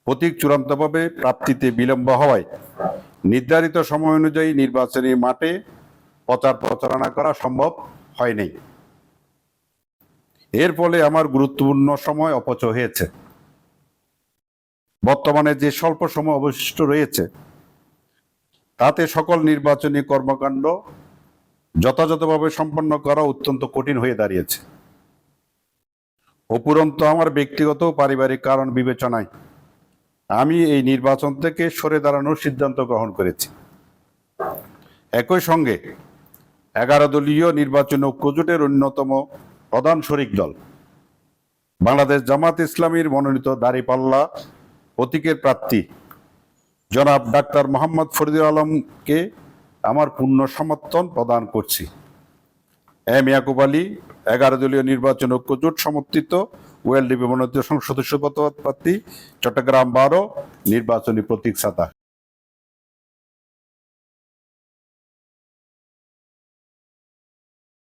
প্রতীক চূড়ান্তভাবে প্রাপ্তিতে বিলম্ব হওয়ায় নির্ধারিত সময় অনুযায়ী নির্বাচনী মাঠে প্রচার প্রচারণা করা সম্ভব হয়নি। এর ফলে আমার গুরুত্বপূর্ণ সময় অপচয় হয়েছে। বর্তমানে যে স্বল্প সময় অবশিষ্ট রয়েছে তাতে সকল নির্বাচনী কর্মকাণ্ড যথাযথভাবে সম্পন্ন করা অত্যন্ত কঠিন হয়ে দাঁড়িয়েছে। উপরন্তু আমার ব্যক্তিগত পারিবারিক কারণ বিবেচনায় আমি এই নির্বাচন থেকে সরে দাঁড়ানোর সিদ্ধান্ত গ্রহণ করেছি। একই সঙ্গে 11 দলীয় নির্বাচন ঐক্যজোটের অন্যতম প্রধান শরিক দল বাংলাদেশ জামাত ইসলামীর মনোনীত দাঁড়িপাল্লা প্রতীকের প্রার্থী জনাব ডাক্তার মোহাম্মদ ফরিদুল আলমকে আমার পূর্ণ সমর্থন প্রদান করছি। এম ইয়াকুব আলী 11 দলীয় নির্বাচন ঐক্যজোট সমর্থিত ওএলডিপি মনোনীত সংসদ সদস্য প্রার্থী, চট্টগ্রাম 12 নির্বাচনী প্রতীক ছাতা।